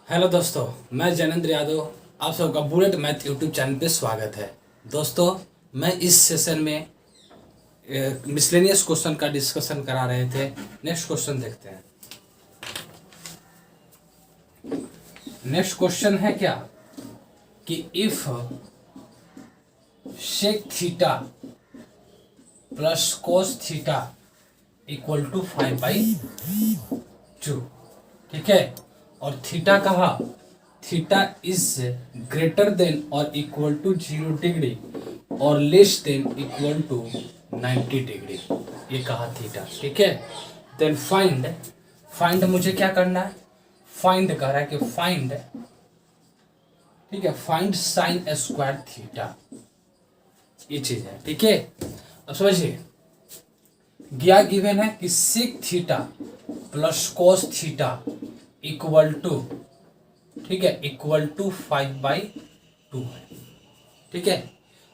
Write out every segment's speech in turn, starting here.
Hello दोस्तों, मैं जैनेंद्र यादव। आप सबका बुलेट मैथ यूट्यूब चैनल पे स्वागत है। दोस्तों, मैं इस सेशन में मिसलेनियस क्वेश्चन का डिस्कशन करा रहे थे। नेक्स्ट क्वेश्चन देखते हैं। नेक्स्ट क्वेश्चन है क्या कि if sec theta plus cos theta equal to 5/2, ठीक है, और थीटा कहा थीटा इज ग्रेटर देन और इक्वल टू 0 डिग्री और less than equal to 90 degree, ये कहा थीटा, ठीक है। देन फाइंड मुझे क्या करना है, फाइंड कह रहा है कि फाइंड, ठीक है, फाइंड साइन स्क्वायर थीटा, ये चीज है, ठीक है। अब समझिए, क्या गिवन है कि sec theta plus cos theta equal to, ठीक है, इक्वल टू 5/2 है, ठीक है।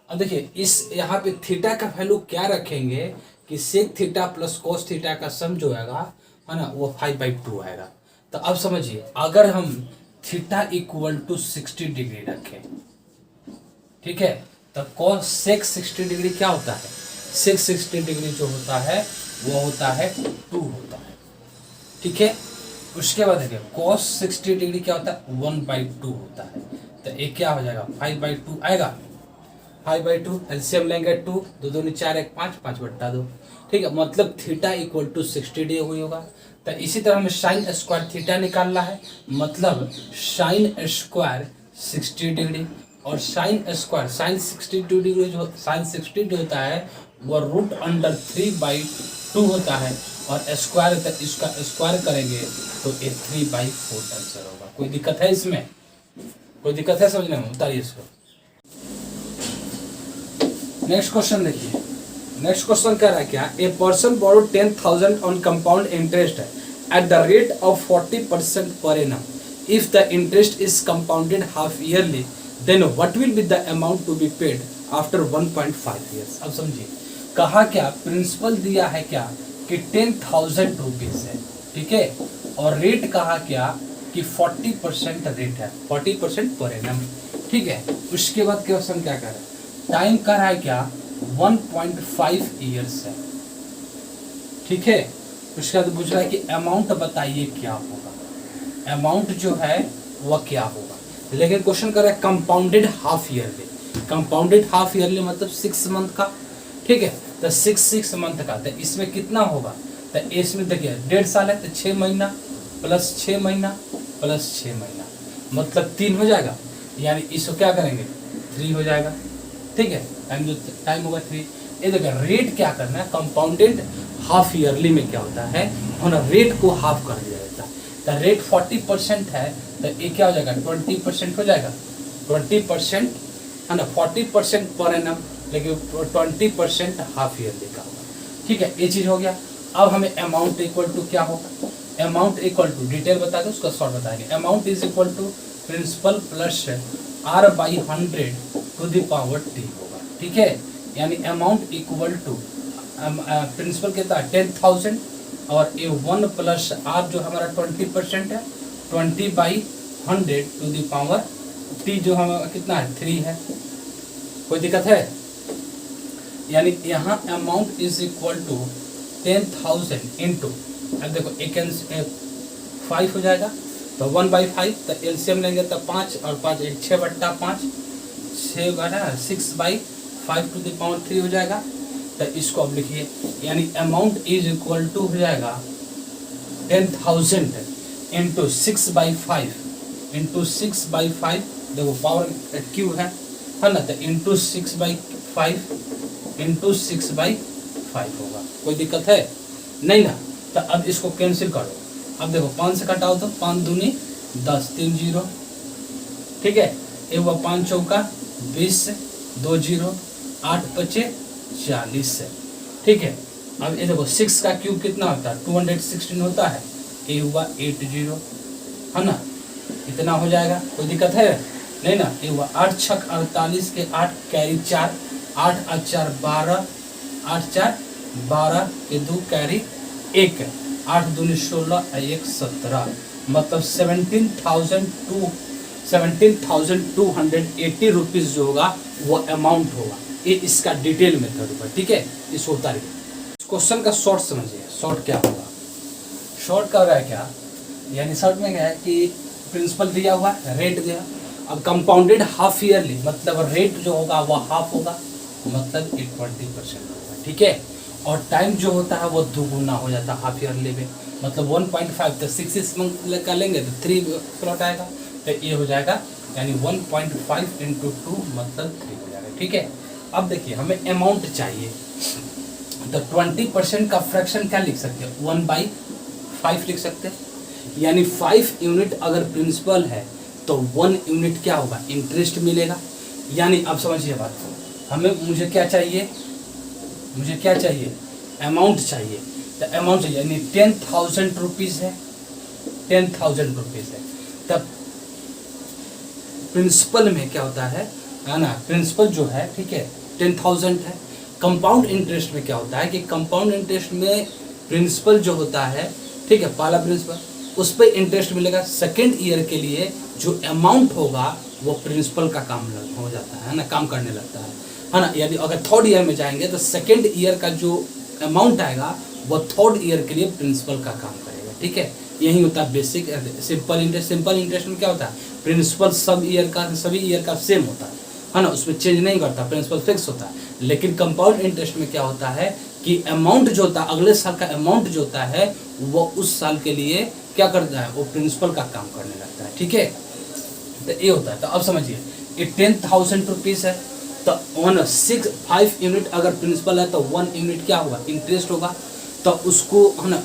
अब देखिए, इस यहाँ पे थीटा का वैल्यू क्या रखेंगे कि sec theta plus cos theta का सम जो आएगा, है ना, वो 5/2 आएगा। तो अब समझिए, अगर हम थीटा इक्वल टू 60 डिग्री रखें, ठीक है, तो कॉस सेक 60 डिग्री क्या होता है, सेक 60 डिग्री जो होता है वो होता है 2 होता है, ठीक है। उसके बाद देखिए, cos 60 डिग्री क्या होता है, 1/2 होता है। तो ये क्या हो जाएगा, 5/2 आएगा। 5/2 एलसीएम लेंगे, 2 2 दूनी 4 1 5 5/2, ठीक है। मतलब थीटा इक्वल टू 60 डिग्री हुई होगा। तो इसी तरह हमें साइन स्क्वायर थीटा निकालना है, मतलब साइन स्क्वायर 60 डिग्री, और साइन स्क्वायर साइन 60 डिग्री जो साइन 60 डिग्री होता है वो √3/2 होता है, और स्क्वायर होता है, इसका स्क्वायर करेंगे तो ये 3/4 आंसर होगा। कोई दिक्कत है इसमें, कोई दिक्कत है समझने में, उतारिए इसको। नेक्स्ट क्वेश्चन देखिए। नेक्स्ट क्वेश्चन कह रहा है क्या, a person borrow 10,000 on compound interest at the rate of 40% per annum. If the interest is compounded half yearly, then what will be the amount to be paid after 1.5 years. अब समझिए, कहा क्या, principal दिया है क्या कि 10,000 rupees है, ठीक है, और रेट कहा क्या कि 40% रेट है, 40% पर एनम, ठीक है। उसके बाद क्वेश्चन क्या कर रहा है, टाइम कर रहा है क्या, 1.5 ईयर्स है, ठीक है। उसके बाद पूछ रहा है कि अमाउंट बताइए क्या होगा, अमाउंट जो है वह क्या होगा। लेकिन क्वेश्चन कर रहा है compounded half yearly, compounded half yearly मतलब 6 मंथ का, ठीक है। तो 6 मंथ का, तो इसमें कितना होगा, तो इसमें देखिए 1.5 साल है, तो 6 महीना प्लस 6 महीना प्लस 6 महीना, मतलब 3 हो जाएगा, यानी इसको क्या करेंगे 3 हो जाएगा, ठीक है। टाइम जो टाइम होगा 3। ये देखिए, रेट क्या करना है, कंपाउंडेड हाफ ईयरली में क्या होता है, रेट को हाफ कर दिया जाता है। तो रेट 40% है, तो ये क्या हो जाएगा 20% हो जाएगा, 20% है ना, 40% पर एनम, लेकिन 20% हाफ ईयरली का होगा, ठीक है। ये चीज हो गया। अब हमें अमाउंट इक्वल टू क्या होगा, अमाउंट इक्वल टू डिटेल बता दो, उसका शॉर्ट बताएंगे। Amount is equal to principal plus R/100 to the power t होगा, ठीक है। यानी अमाउंट इक्वल टू प्रिंसिपल कितना है 10,000, और ये 1 प्लस R जो हमारा 20% है, 20/100 टू द पावर t जो हमारा कितना है 3 है। कोई दिक्कत है, यानी यहाँ amount is equal to 10,000 into, अब देखो 5 हो जाएगा, तो 1/5, तो एलसीएम लेंगे तो 5 और 5 6/5, 6/5 टू द पावर 3 हो जाएगा। तो इसको अब लिखिए, यानी अमाउंट इज इक्वल टू हो जाएगा 10,000 इंटू 6/5 इंटू 6/5, देखो पावर क्यू है ना, तो इंटू 6/5 इंटू 6/5 होगा। कोई दिक्कत है नहीं ना। तो अब इसको कैंसिल करो, अब देखो 5 से कटाओ तो 5 दूनी 10, 3 0, ठीक है। ये हुआ 5 चौका 20, 2 0, 8 5 40 है, ठीक है। अब ये देखो 6 का क्यूब कितना होता है 216 होता है, ये हुआ 80, है ना, इतना हो जाएगा। कोई दिक्कत है नहीं ना। ये हुआ 8 6 48 के 8 कैरी 4, 8 और 4 12, 8 4 12 के 2 कैरी 1, 8 दूनी 16 1 17, मतलब 17,280 रुपीज जो होगा वो अमाउंट होगा। ये इसका डिटेल मेथड होगा, ठीक है, इस होता है। इस क्वेश्चन का शॉर्ट समझिए, शॉर्ट क्या होगा, शॉर्ट का हो रहा है क्या, यानी शॉर्ट में क्या है कि प्रिंसिपल दिया हुआ है, रेट दिया, अब कंपाउंडेड हाफ ईयरली, मतलब रेट जो होगा वो हाफ होगा, मतलब 20% होगा, ठीक है, और टाइम जो होता है वो दुगुना हो जाता है हाफ ईयरली में, मतलब 1.5, तो 6 मंथ का लेंगे तो 3 प्लॉट आएगा, तो ये हो जाएगा यानी 1.5 × 2 मतलब 3 हो जाएगा, ठीक है। अब देखिए हमें अमाउंट चाहिए, तो 20% का फ्रैक्शन क्या लिख सकते हैं, 1/5 लिख सकते हैं, यानी 5 यूनिट अगर प्रिंसिपल है तो 1 यूनिट क्या होगा, इंटरेस्ट मिलेगा। यानी अब समझिए बात, मुझे क्या चाहिए, अमाउंट चाहिए, तो अमाउंट चाहिए यानी 10,000 रुपीज़ है, 10,000 रुपीज़ है, तब प्रिंसिपल में क्या होता है ना, प्रिंसिपल जो है, ठीक है, 10,000 है। कंपाउंड इंटरेस्ट में क्या होता है कि कंपाउंड इंटरेस्ट में प्रिंसिपल जो होता है, ठीक है, पहला प्रिंसिपल, उस पर इंटरेस्ट मिलेगा, सेकेंड ईयर के लिए जो अमाउंट होगा वो प्रिंसिपल का काम हो जाता है ना, काम करने लगता है ना। यदि अगर थर्ड ईयर में जाएंगे तो सेकेंड ईयर का जो अमाउंट आएगा वो थर्ड ईयर के लिए प्रिंसिपल का काम करेगा, ठीक है। यही होता है basic simple interest. Simple interest में क्या होता है, प्रिंसिपल सभी ईयर का सेम होता है ना, उसमें चेंज नहीं करता, प्रिंसिपल फिक्स होता है। लेकिन कंपाउंड इंटरेस्ट में क्या होता है कि अमाउंट जो होता है, अगले साल का अमाउंट जो होता है वो उस साल के लिए क्या करता है, वो प्रिंसिपल का काम करने लगता है, ठीक है। तो ये होता है। तो अब समझिए ये 10,000 रुपीज़ है, तो 5 यूनिट अगर प्रिंसिपल है तो 1 यूनिट क्या होगा, इंटरेस्ट होगा, तो उसको है ना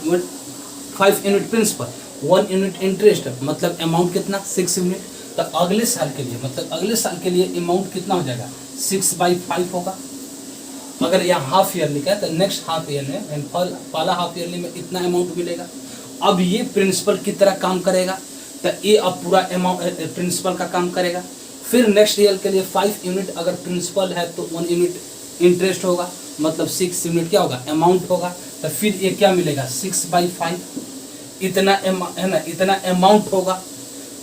5 यूनिट प्रिंसिपल, 1 यूनिट इंटरेस्ट, मतलब अमाउंट कितना, 6 यूनिट। तो अगले साल के लिए, मतलब अगले साल के लिए अमाउंट कितना हो जाएगा, 6/5 होगा। अगर यहाँ हाफ ईयरली का है तो नेक्स्ट हाफ ईयर में, पहला हाफ ईयरली में इतना अमाउंट मिलेगा। अब ये प्रिंसिपल की तरह काम करेगा, तो ये अब पूरा अमाउंट प्रिंसिपल का काम करेगा। फिर नेक्स्ट ईयर के लिए 5 यूनिट अगर प्रिंसिपल है तो 1 यूनिट इंटरेस्ट होगा, मतलब 6 यूनिट क्या होगा, अमाउंट होगा। तो फिर ये क्या मिलेगा, 6/5, इतना है ना, इतना अमाउंट होगा,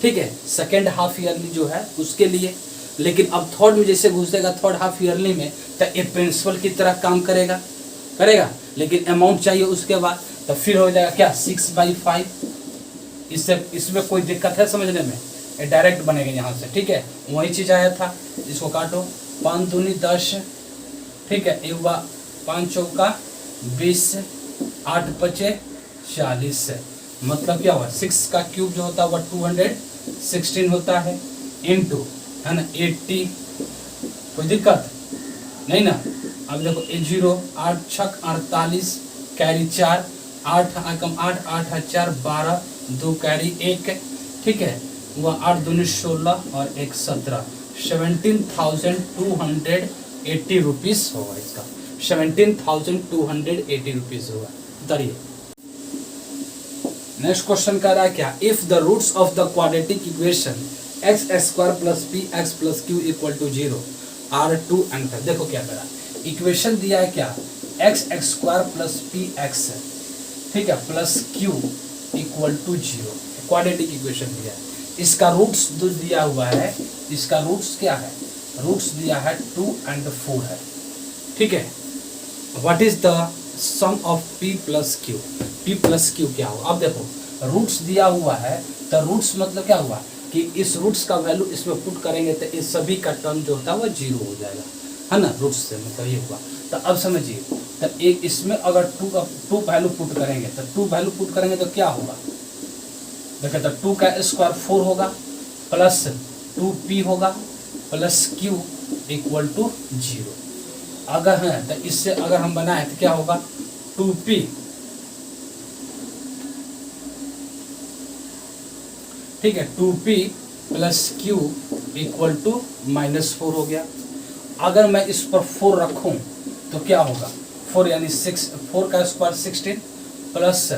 ठीक है, सेकेंड हाफ ईयरली जो है उसके लिए। लेकिन अब थर्ड में जैसे घुसेगा थर्ड हाफ ईयरली में, तो ये प्रिंसिपल की तरह काम करेगा, लेकिन अमाउंट चाहिए उसके बाद, तो फिर हो जाएगा क्या, 6/5। इसमें कोई दिक्कत है समझने में, ये डायरेक्ट बनेगा यहाँ से, ठीक है। वही चीज़ आया था, इसको काटो, 5 दूनी 10, ठीक है, 1 5 चौका 20, 8 पचे 40, मतलब क्या हुआ, 6 का क्यूब जो होता है वह 216 होता है, इनटू है ना 80, कोई दिक्कत नहीं ना। अब देखो 0, 8 छक 48, कैरी 4, 8 कम 8, 8 4 12, 2 कैरी 1, ठीक है, वह 8 दूनी 16 और 1 17, 17,280 रुपीज़ होगा इसका, 17,280 रुपीज़ होगा। उतारिए। नेक्स्ट क्वेश्चन कह रहा है क्या, if the roots of the quadratic equation x² + px + q = 0 are 2 and. देखो क्या करा, इक्वेशन दिया है क्या, x² + px, ठीक है, + q = 0, क्वाड्रेटिक इक्वेशन दिया है। इसका रूट्स जो दिया हुआ है, इसका रूट्स क्या है, रूट्स दिया है 2 और 4 है, ठीक है। What is the sum of p + q, p + q क्या हो। अब देखो रूट्स दिया हुआ है, तो रूट्स मतलब क्या हुआ कि इस रूट्स का वैल्यू इसमें पुट करेंगे तो इस सभी का टर्म जो होता है वो 0 हो जाएगा, है ना, रूट्स से मतलब ये हुआ। तो अब समझिए, तो एक इसमें अगर 2 वैल्यू पुट करेंगे, तो 2 वैल्यू पुट करेंगे तो क्या होगा, देखिए, तो 2 का स्क्वायर 4 होगा, प्लस 2p होगा, प्लस q = 0। अगर है तो इससे अगर हम बनाए तो क्या होगा, 2p, ठीक है, 2p + q = -4 हो गया। अगर मैं इस पर 4 रखूं तो क्या होगा, 4 यानी 6, 4 का स्क्वायर 16 प्लस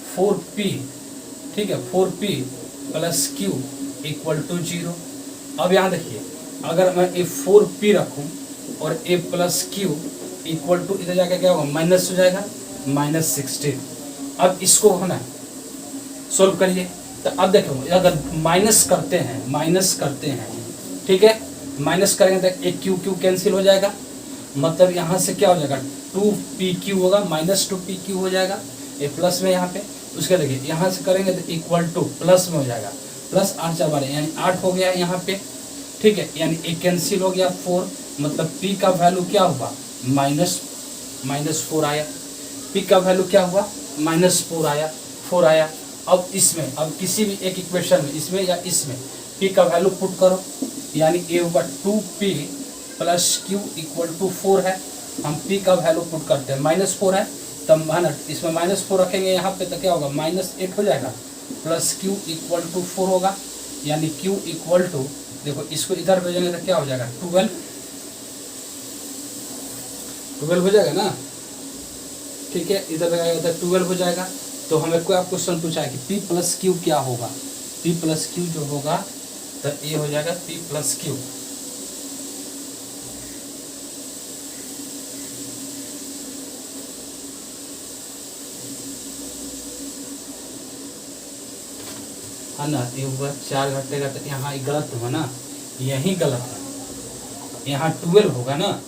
4p, ठीक है, 4p + q = 0। अब यहाँ देखिए, अगर मैं ये 4p रखूं और a + q = इधर जाकर क्या होगा, माइनस हो जाएगा, -16। अब इसको है ना सोल्व करिए, तो अब देखो अगर माइनस करते हैं, ठीक है, माइनस करेंगे तो एक क्यू क्यू कैंसिल हो जाएगा, मतलब यहाँ से क्या हो जाएगा 2pq होगा, माइनस 2pq हो जाएगा, ये प्लस में यहाँ पे। उसके देखिए यहाँ से करेंगे तो इक्वल टू प्लस में हो जाएगा, प्लस 8 4 12 यानी 8 हो गया यहाँ पे, ठीक है, यानी एक कैंसिल हो गया 4, मतलब p का वैल्यू क्या हुआ माइनस 4 आया, p का वैल्यू क्या हुआ -4 आया। अब इसमें, अब किसी भी एक इक्वेशन में, इसमें या इसमें p का वैल्यू पुट करो, यानी ये होगा 2p plus q equal to 4 है, हम p का वैल्यू पुट करते हैं, -4 है तब इसमें -4 रखेंगे यहाँ पे तो क्या होगा -8 हो जाएगा, प्लस q इक्वल टू 4 होगा, यानी q इक्वल टू, देखो इसको इधर भेजेंगे तो क्या हो जाएगा 12 हो जाएगा ना, ठीक है, इधर लगाएगा तो 12 हो जाएगा। तो हमें कोई आप क्वेश्चन पूछा है कि p प्लस क्यू क्या होगा, p प्लस क्यू जो होगा तो ये हो जाएगा p प्लस क्यू, है ना, ये हुआ 4 घटेगा तो यहाँ गलत हुआ ना, यही गलत है, यहाँ 12 होगा ना,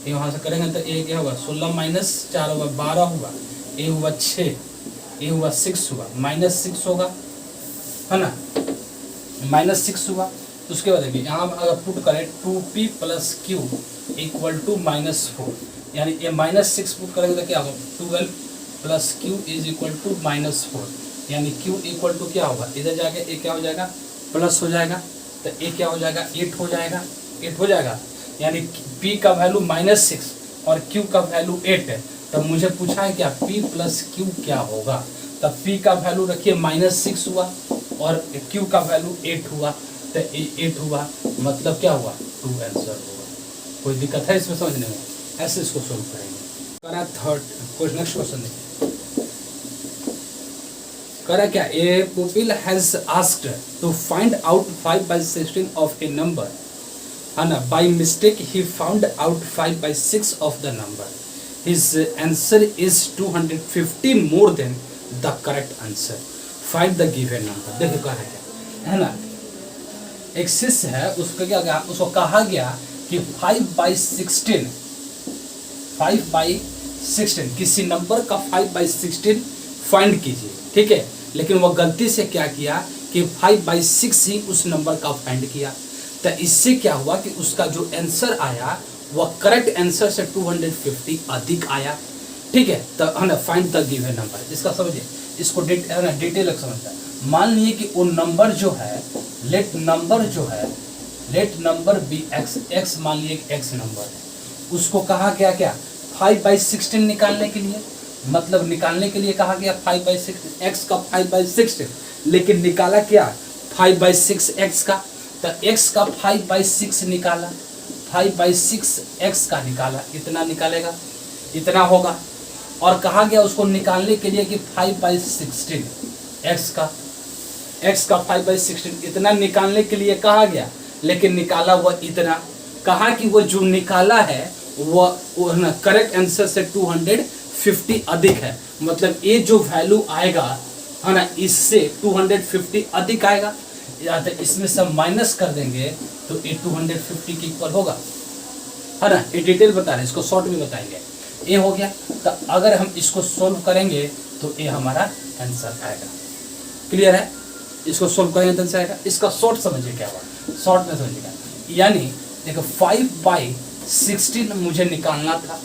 यहाँ से करेंगे तो ये क्या होगा 16 माइनस 4 होगा 12 हुआ, ये हुआ 6, ये हुआ 6 हुआ, -6 होगा, है ना, -6 हुआ। तो उसके बाद देखिए यहाँ अगर पुट करें 2p plus Q equal to -4, यानी ये -6 पुट करेंगे तो क्या होगा 12 plus q is equal to -4, यानी q इक्वल टू क्या होगा, इधर जाके ये क्या हो जाएगा प्लस हो जाएगा, तो ये क्या हो जाएगा 8 हो जाएगा, यानी p का वैल्यू -6 और q का वैल्यू 8 है। तब मुझे पूछा है क्या p प्लस q क्या होगा, तब p का वैल्यू रखिए -6 हुआ और q का वैल्यू 8 हुआ, तो 8 हुआ, मतलब क्या हुआ 2 आंसर होगा। कोई दिक्कत है इसमें समझने में, ऐसे इसको सोल्व करेंगे। करा थर्ड क्वेश्चन, नेक्स्ट क्वेश्चन देखिए, करा क्या, a pupil has asked to find out 5/16 of a number, है ना, by mistake he found out 5/6 of the number, his answer is 250 more than the correct answer, find the given number. देखो कहा क्या है ना, एक शिष्य है, उसको क्या कहा, उसको कहा गया कि 5/16 किसी नंबर का 5/16 फाइंड कीजिए, ठीक है, लेकिन वह गलती से क्या किया कि 5/6 ही उस नंबर का फाइंड किया, तो इससे क्या हुआ कि उसका जो आंसर आया वह करेक्ट आंसर से 250 अधिक आया, ठीक है, तो है ना फाइंड द गिवन नंबर। इसका समझिए, इसको डिटेल समझता है। मान लिए कि वो नंबर जो है, लेट नंबर बी x मान लिए x नंबर है, उसको कहा गया क्या 5/16 निकालने के लिए, मतलब निकालने के लिए कहा गया 5/16 x का 5/16, लेकिन निकाला क्या 5/6 x का, तो x का 5/6 निकाला, 5/6 x का निकाला, इतना निकालेगा, इतना होगा, और कहा गया उसको निकालने के लिए कि 5/16 x का 5/16 इतना निकालने के लिए कहा गया, लेकिन निकाला वह इतना, कहा कि वो जो निकाला है वो ना करेक्ट आंसर से 250 अधिक है, मतलब ये जो वैल्यू आएगा है ना इससे 250 अधिक आएगा, या तो इसमें से माइनस कर देंगे तो ये 250 के इक्वल होगा, है ना, ये डिटेल बता रहे हैं, इसको शॉर्ट में बताएंगे। ये हो गया, तो अगर हम इसको सोल्व करेंगे तो ये हमारा आंसर आएगा, क्लियर है, इसको सोल्व करेंगे तो आंसर आएगा। इसका शॉर्ट समझिए क्या हुआ, शॉर्ट में समझिएगा, यानी देखो 5/16 मुझे निकालना था,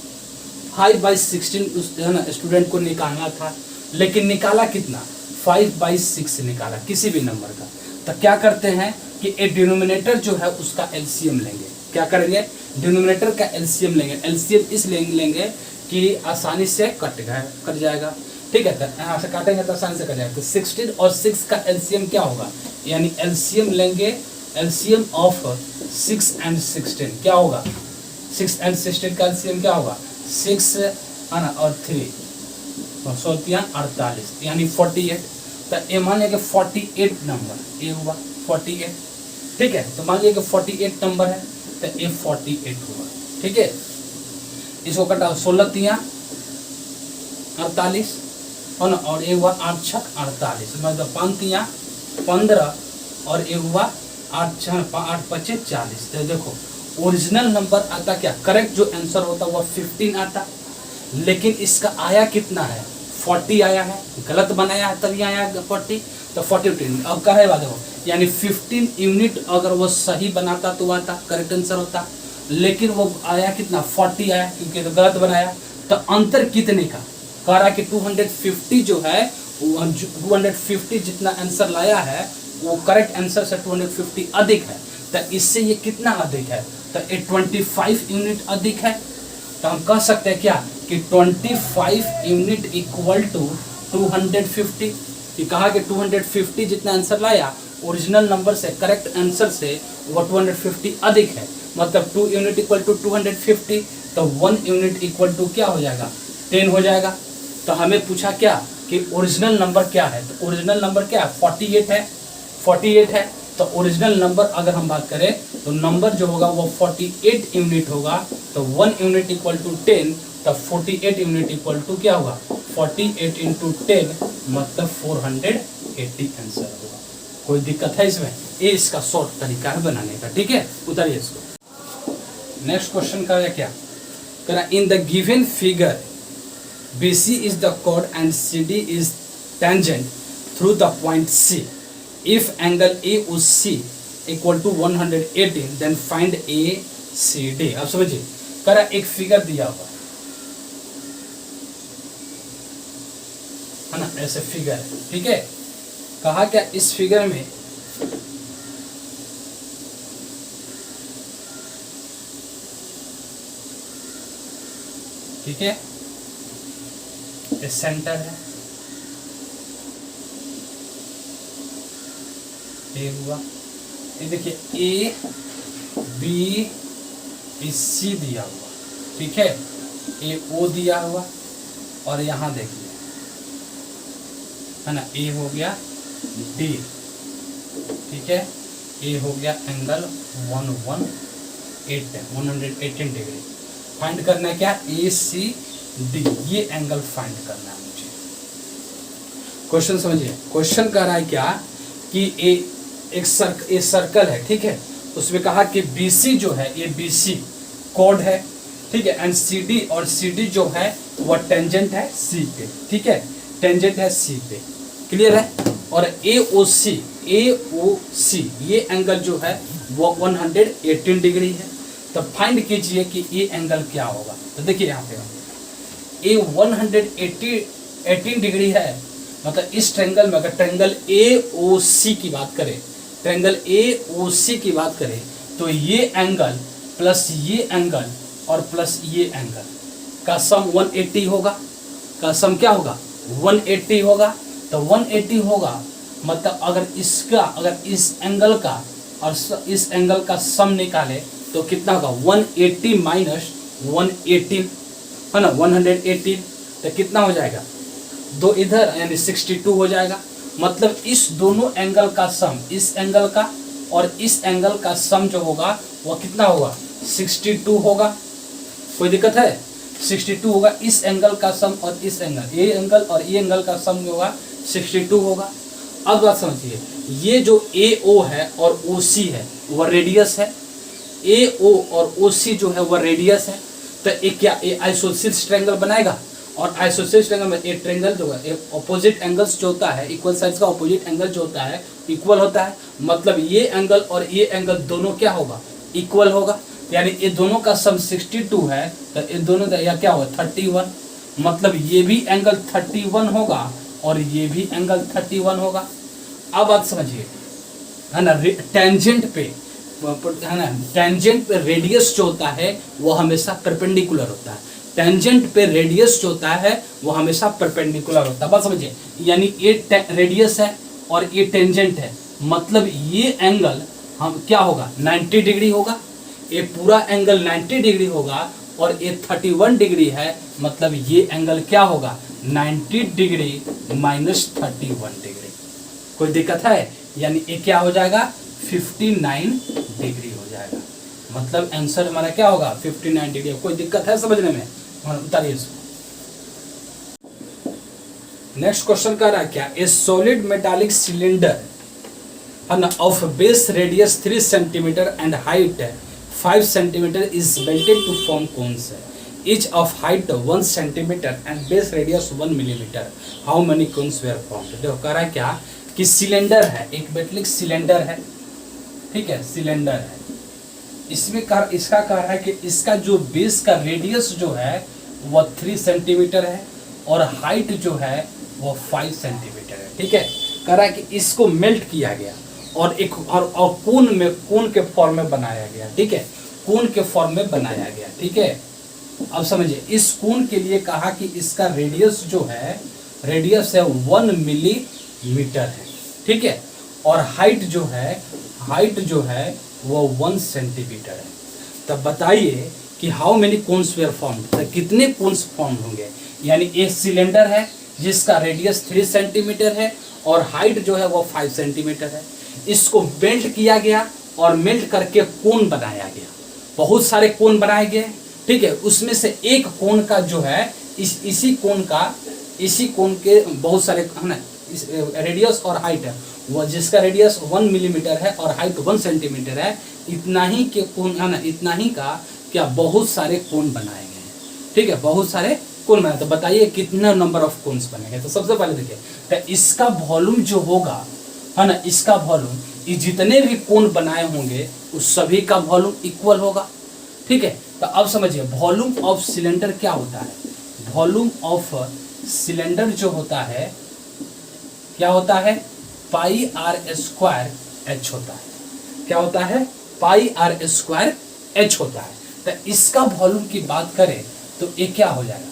5/16 उस है ना स्टूडेंट को निकालना था, लेकिन निकाला कितना 5/6 निकाला किसी भी नंबर का, तो क्या करते हैं कि ए डिनोमिनेटर जो है उसका एलसीएम लेंगे, क्या करेंगे डिनोमिनेटर का एलसीएम लेंगे, एलसीएम इस लेंगे कि आसानी से कट जाएगा, ठीक है, तो यहाँ से काटेंगे तो आसानी से कट जाएगा, तो 16 और 6 का एलसीएम क्या होगा, यानी एलसीएम लेंगे, एलसीएम ऑफ 6 and 16 क्या होगा, 6 and 16 का एलसीएम क्या होगा 6 है ना और 3 48 यानी 48, तो ये मान लिया कि 48 नंबर, ये हुआ 48, ठीक है, तो मान लिया कि 48 नंबर है, तो ये 48 हुआ, ठीक है, इसको कटाओ 16 तिया 48 है ना, और ये हुआ 8 छक 48, मतलब 5 तिया 15 और ये हुआ 8 8 5 40। तो देखो ओरिजिनल नंबर आता क्या, करेक्ट जो आंसर होता वह 15 आता, लेकिन इसका आया कितना है 40 आया है, गलत बनाया है तभी आया 40, तो 40। अब कहे वाले हो यानी 15 यूनिट अगर वो सही बनाता तो आता करेक्ट आंसर होता, लेकिन वो आया कितना 40 आया क्योंकि तो गलत बनाया। तो अंतर कितने का कह रहा कि 250 जो है 250 जितना आंसर लाया है वो करेक्ट आंसर से 250 अधिक है। तो इससे ये कितना अधिक है, तो ये 25 यूनिट अधिक है। तो हम कह सकते हैं क्या कि 25 यूनिट इक्वल टू 250। कि कहा कि 250 जितना आंसर लाया ओरिजिनल नंबर से करेक्ट आंसर से वो 250 अधिक है, मतलब 2 यूनिट इक्वल टू 250, तो 1 यूनिट इक्वल टू क्या हो जाएगा 10 हो जाएगा। तो हमें पूछा क्या कि ओरिजिनल नंबर क्या है, तो ओरिजिनल नंबर क्या है 48 है। तो ओरिजिनल नंबर अगर हम बात करें तो नंबर जो होगा वो 48 यूनिट होगा। तो 1 यूनिट इक्वल टू 10, तो 48 यूनिट इक्वल टू क्या होगा 48 इंटू 10 मतलब 480 आंसर होगा। कोई दिक्कत है इसमें, ये इसका शॉर्ट तरीका है बनाने का, ठीक है। उतारिए इसको। नेक्स्ट क्वेश्चन का क्या करा, in the given figure BC is the chord and CD is tangent through the point C. If angle AOC equal to 118, then find ACD. अब समझिए, करा एक फिगर दिया हुआ है ना, ऐसे फिगर है, ठीक है। कहा क्या इस फिगर में ठीक है ये सेंटर है, ये हुआ, ये देखिए ए बी सी दिया हुआ, ठीक है, ए ओ दिया हुआ, और यहाँ देखिए है ना ए हो गया डी, ठीक है, ए हो गया एंगल 118 डिग्री। फाइंड करना है क्या ए सी डी, ये एंगल फाइंड करना है मुझे। क्वेश्चन समझिए, क्वेश्चन कह रहा है क्या कि एक सर्कल है, ठीक है, उसमें कहा कि BC जो है ये BC कोड है, ठीक है, एंड CD और CD जो है वह टेंजेंट है C पे, ठीक है, टेंजेंट है C पे, क्लियर है। और AOC ये एंगल जो है वो 118 डिग्री है। तो फाइंड कीजिए कि ये एंगल क्या होगा। तो देखिए यहाँ पे ये 118 डिग्री है, मतलब इस ट्रायंगल में अगर ट्रायंगल AOC की बात करें, ट्रायंगल AOC की बात करें तो ये एंगल प्लस ये एंगल और प्लस ये एंगल का सम 180 होगा, का सम क्या होगा 180 होगा। तो 180 होगा मतलब अगर इस एंगल का और इस एंगल का सम निकाले तो कितना होगा 180 माइनस 118 है ना 118, तो कितना हो जाएगा 2 इधर यानी 62 हो जाएगा। मतलब इस दोनों एंगल का सम, इस एंगल का और इस एंगल का सम जो होगा वह कितना होगा 62 होगा। कोई दिक्कत है 62 होगा, इस एंगल का सम और इस एंगल, ये एंगल और ये एंगल का सम जो होगा 62 होगा। अब बात समझिए, ये जो AO है और OC है वह रेडियस है, AO और OC जो है वह रेडियस है। तो एक क्या आइसोसेलेस ट्रायंगल बनाएगा, और आइसोसेलेस ट्रायंगल में एक ट्रायंगल जो है ऑपोजिट एंगल्स जो होता है, इक्वल साइड्स का ऑपोजिट एंगल जो होता है इक्वल होता है, मतलब ये एंगल और ये एंगल दोनों क्या होगा इक्वल होगा, यानी ये दोनों का सम 62 है तो ये दोनों का या क्या होगा 31, मतलब ये भी एंगल 31 होगा और ये भी एंगल 31 होगा। अब बात समझिए है ना, टेंजेंट पे है ना, टेंजेंट पे रेडियस जो होता है वो हमेशा परपेंडिकुलर होता है, टेंजेंट पे रेडियस जो होता है वो हमेशा परपेंडिकुलर होता है। बात समझिए, यानी ये रेडियस है और ये टेंजेंट है, मतलब ये एंगल हम क्या होगा 90 डिग्री होगा, ये पूरा एंगल 90 डिग्री होगा और ये 31 डिग्री है, मतलब ये एंगल क्या होगा 90 डिग्री माइनस 31 डिग्री। कोई दिक्कत है, यानी ये क्या हो जाएगा 59 डिग्री हो जाएगा, मतलब आंसर हमारा क्या होगा 59 डिग्री। कोई दिक्कत है समझने में, उतारिए इसको। नेक्स्ट क्वेश्चन कह रहा है क्या, ए सॉलिड मेटालिक सिलेंडर है ना, of base radius 3 centimetre and height 5 centimetre is melted to form cones. Each of height 1 centimetre and base radius 1 millimetre, how many cones were formed. देखो कह रहा है क्या कि सिलेंडर है, एक मेटलिक सिलेंडर है, ठीक है, सिलेंडर है, इसमें इसका कह रहा है कि इसका जो बेस का रेडियस जो है वह 3 सेंटीमीटर है और हाइट जो है वह 5 सेंटीमीटर है, ठीक है। कह रहा है कि इसको मेल्ट किया गया और एक और कोन के फॉर्म में बनाया गया, ठीक है, कोन के फॉर्म में बनाया गया, ठीक है। अब समझिए इस कोन के लिए कहा कि इसका रेडियस जो है, रेडियस है 1 मिलीमीटर है, ठीक है, और हाइट जो है वो 1 सेंटीमीटर है। तब बताइए कि how many cones were formed, तो कितने कोन्स फॉर्म होंगे। यानी एक सिलेंडर है जिसका रेडियस 3 सेंटीमीटर है और हाइट जो है वो 5 सेंटीमीटर है, इसको मेल्ट किया गया और मेल्ट करके कोन बनाया गया, बहुत सारे कोन बनाए गए, ठीक है। उसमें से एक कोन का जो है इसी कोन के बहुत सारे है ना, रेडियस और हाइट है, वो जिसका रेडियस 1 मिलीमीटर है और हाइट 1 सेंटीमीटर है, इतना ही के कोन है ना, इतना ही का क्या बहुत सारे कोन बनाए गए हैं, ठीक है, बहुत सारे कोन बनाए। तो बताइए कितना नंबर ऑफ कोन्स बनेंगे। तो सबसे पहले देखिए तो इसका वॉल्यूम जो होगा है ना, इसका वॉल्यूम ये जितने भी कोन बनाए होंगे उस सभी का वॉल्यूम इक्वल होगा, ठीक है। तो अब समझिए वॉल्यूम ऑफ सिलेंडर क्या होता है। वॉल्यूम ऑफ सिलेंडर जो होता है क्या होता है, पाई आर स्क्वायर एच होता है। क्या होता है, पाई आर स्क्वायर एच होता है। तो इसका वॉल्यूम की बात करें तो ये क्या हो जाएगा,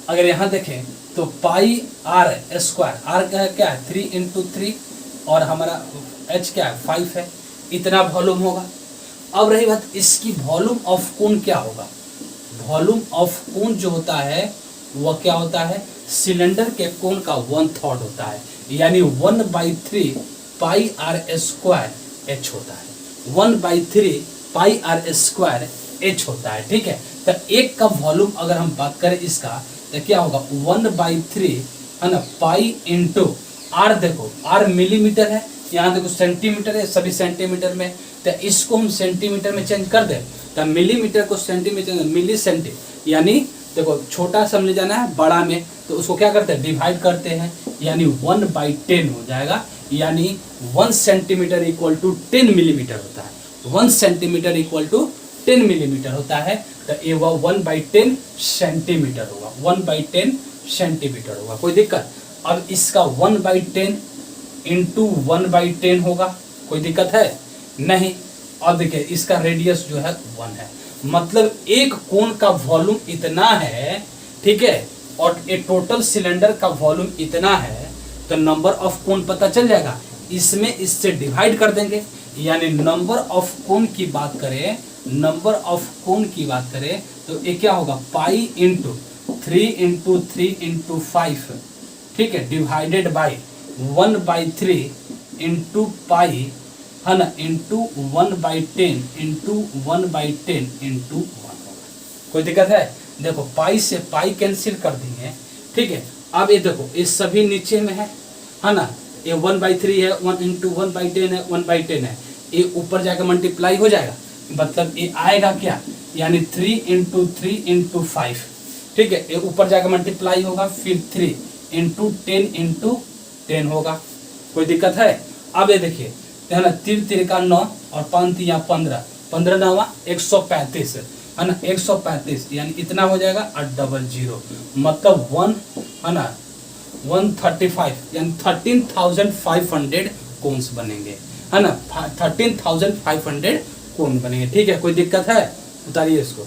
अगर यहाँ देखें तो पाई आर स्क्वायर, आर क्या है 3 × 3 और हमारा एच क्या है 5 है, इतना वॉल्यूम होगा। अब रही बात इसकी वॉल्यूम ऑफ कोन क्या होगा। वॉल्यूम ऑफ कोन जो होता है वह क्या होता है, सिलेंडर के कोन का 1/3 होता है, यानी 1/3 पाई आर स्क्वायर एच होता है, 1/3 पाई आर स्क्वायर एच होता है, ठीक है। तो एक का वॉल्यूम अगर हम बात करें इसका तो क्या होगा 1/3 है ना, पाई इंटू आर, देखो आर मिलीमीटर है, यहाँ देखो सेंटीमीटर है, सभी सेंटीमीटर में, तो इसको हम सेंटीमीटर में चेंज कर दें तो मिलीमीटर को सेंटीमीटर में मिली सेंटी, यानी देखो छोटा समझ जाना है बड़ा में, तो उसको क्या करते हैं डिवाइड करते हैं, यानी 1/10 हो जाएगा, यानी 1 सेंटीमीटर इक्वल टू 10 मिलीमीटर होता है, 1 सेंटीमीटर इक्वल टू 10 मिलीमीटर होता है। तो ये वह 1/10 सेंटीमीटर होगा, 1/10 सेंटीमीटर होगा, कोई दिक्कत। अब इसका 1/10 इंटू 1/10 होगा, कोई दिक्कत है नहीं। और देखिए इसका रेडियस जो है 1 है, मतलब एक कोन का वॉल्यूम इतना है, ठीक है, और ये टोटल सिलेंडर का वॉल्यूम इतना है, तो नंबर ऑफ कोन पता चल जाएगा, इसमें इससे डिवाइड कर देंगे, यानी नंबर ऑफ कोन की बात करें, नंबर ऑफ कोन की बात करें तो ये क्या होगा पाई इंटू 3 × 3 × 5, ठीक है, डिवाइडेड बाई 1/3 इंटू पाई है ना, इंटू 1/10 इंटू 1/10 इंटू 1 होगा, कोई दिक्कत है। देखो पाई से पाई कैंसिल कर देंगे, ठीक है। अब ये देखो ये सभी नीचे में है ना, ये 1/3 है, 1 × 1/10 है, 1/10 है, ये ऊपर जाकर मल्टीप्लाई हो जाएगा, मतलब ये आएगा क्या, यानी 3 × 3 × 5, ठीक है, ये ऊपर जाकर मल्टीप्लाई होगा, फिर 3 × 10 × 10 होगा, कोई दिक्कत है। अब ये देखिए है ना, 3 × 3 = 9 और 5 × 3 = 15, 15 × 9 = 135 है ना, 135 यानी इतना हो जाएगा 800, मतलब 1 है ना 135 यानी 13,500 कोन्स बनेंगे, है ना, 13,500 कोन बनेंगे, ठीक है। कोई दिक्कत है, उतारिए इसको।